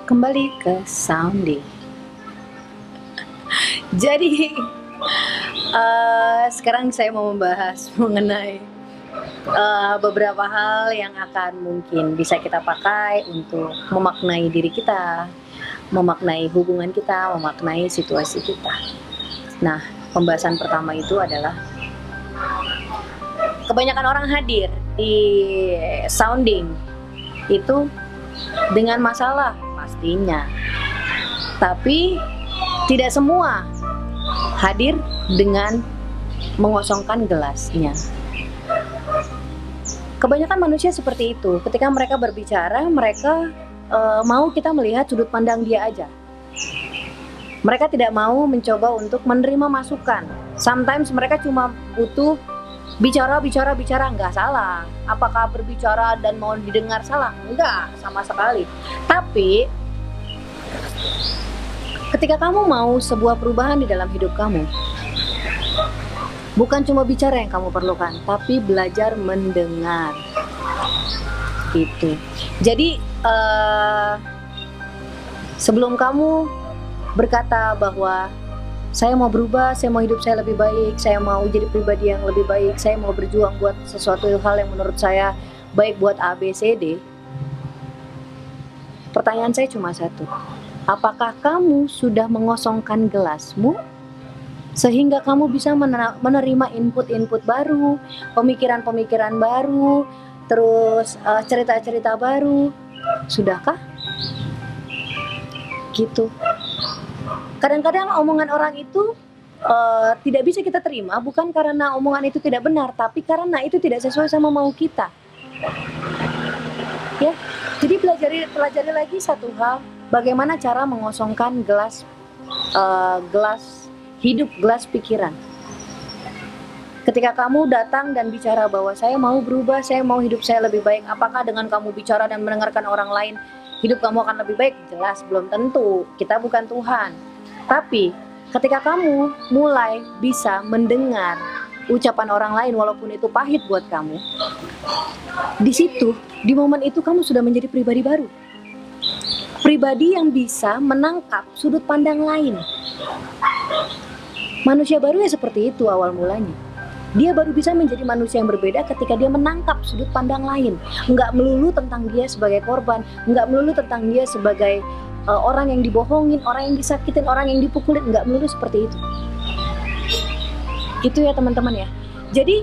Kembali ke sounding. Jadi sekarang saya mau membahas mengenai beberapa hal yang akan mungkin bisa kita pakai untuk memaknai diri kita, memaknai hubungan kita, memaknai situasi kita. Nah, pembahasan pertama itu adalah kebanyakan orang hadir di sounding itu dengan masalah pastinya, tapi tidak semua hadir dengan mengosongkan gelasnya. Kebanyakan manusia seperti itu. Ketika mereka berbicara, mereka mau kita melihat sudut pandang dia aja. Mereka tidak mau mencoba untuk menerima masukan. Sometimes mereka cuma butuh bicara, nggak salah. Apakah berbicara dan mau didengar salah? Enggak, sama sekali. Tapi ketika kamu mau sebuah perubahan di dalam hidup kamu, bukan cuma bicara yang kamu perlukan, tapi belajar mendengar. Gitu. Jadi sebelum kamu berkata bahwa saya mau berubah, saya mau hidup saya lebih baik, saya mau jadi pribadi yang lebih baik, saya mau berjuang buat sesuatu hal yang menurut saya baik buat A, B, C, D. Pertanyaan saya cuma satu. Apakah kamu sudah mengosongkan gelasmu sehingga kamu bisa menerima input-input baru, pemikiran-pemikiran baru, terus cerita-cerita baru? Sudahkah? Gitu. Kadang-kadang omongan orang itu tidak bisa kita terima bukan karena omongan itu tidak benar, tapi karena itu tidak sesuai sama mau kita. Ya, jadi pelajari lagi satu hal, bagaimana cara mengosongkan gelas hidup, gelas pikiran. Ketika kamu datang dan bicara bahwa saya mau berubah, saya mau hidup saya lebih baik, apakah dengan kamu bicara dan mendengarkan orang lain hidup kamu akan lebih baik? Jelas belum tentu. Kita bukan Tuhan. Tapi ketika kamu mulai bisa mendengar ucapan orang lain walaupun itu pahit buat kamu, di situ, di momen itu kamu sudah menjadi pribadi baru. Pribadi yang bisa menangkap sudut pandang lain. Manusia baru ya seperti itu awal mulanya. Dia baru bisa menjadi manusia yang berbeda ketika dia menangkap sudut pandang lain. Enggak melulu tentang dia sebagai korban, enggak melulu tentang dia sebagai orang yang dibohongin, orang yang disakitin, orang yang dipukulin, enggak melulu seperti itu. Itu ya teman-teman ya. Jadi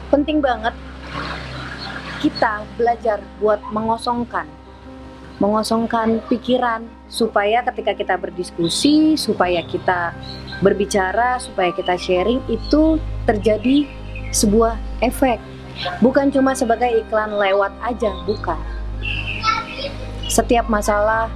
penting banget kita belajar buat mengosongkan pikiran, supaya ketika kita berdiskusi, supaya kita berbicara, supaya kita sharing, itu terjadi sebuah efek. Bukan cuma sebagai iklan lewat aja, bukan. Setiap masalah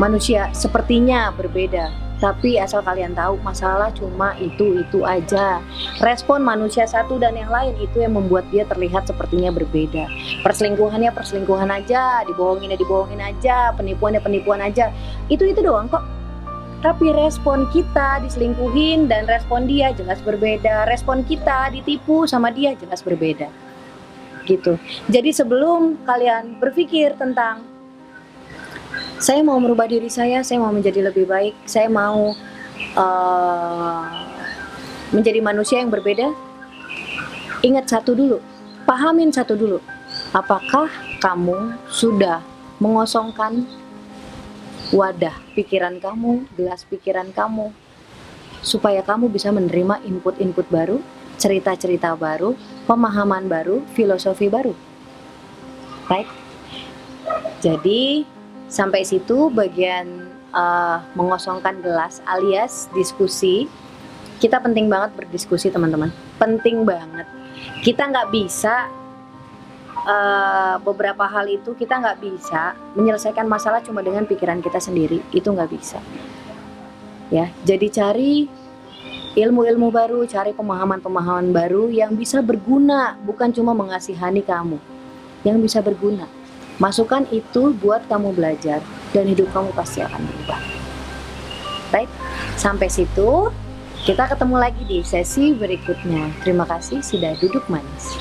manusia sepertinya berbeda, tapi asal kalian tahu, masalah cuma itu aja. Respon manusia satu dan yang lain itu yang membuat dia terlihat sepertinya berbeda. Perselingkuhannya perselingkuhan aja, dibohongin aja, penipuan aja. Itu doang kok. Tapi respon kita diselingkuhin dan respon dia jelas berbeda. Respon kita ditipu sama dia jelas berbeda. Gitu. Jadi sebelum kalian berpikir tentang saya mau merubah diri saya mau menjadi lebih baik, saya mau menjadi manusia yang berbeda, ingat satu dulu, pahamin satu dulu. Apakah kamu sudah mengosongkan wadah pikiran kamu, gelas pikiran kamu, supaya kamu bisa menerima input-input baru, cerita-cerita baru, pemahaman baru, filosofi baru. Right? Jadi sampai situ bagian mengosongkan gelas alias diskusi. Kita penting banget berdiskusi teman-teman, penting banget. Kita nggak bisa beberapa hal itu kita nggak bisa menyelesaikan masalah cuma dengan pikiran kita sendiri, itu nggak bisa. Ya, jadi cari ilmu-ilmu baru, cari pemahaman-pemahaman baru yang bisa berguna, bukan cuma mengasihani kamu, yang bisa berguna. Masukan itu buat kamu belajar dan hidup kamu pasti akan berubah. Right? Sampai situ, kita ketemu lagi di sesi berikutnya. Terima kasih sudah duduk manis.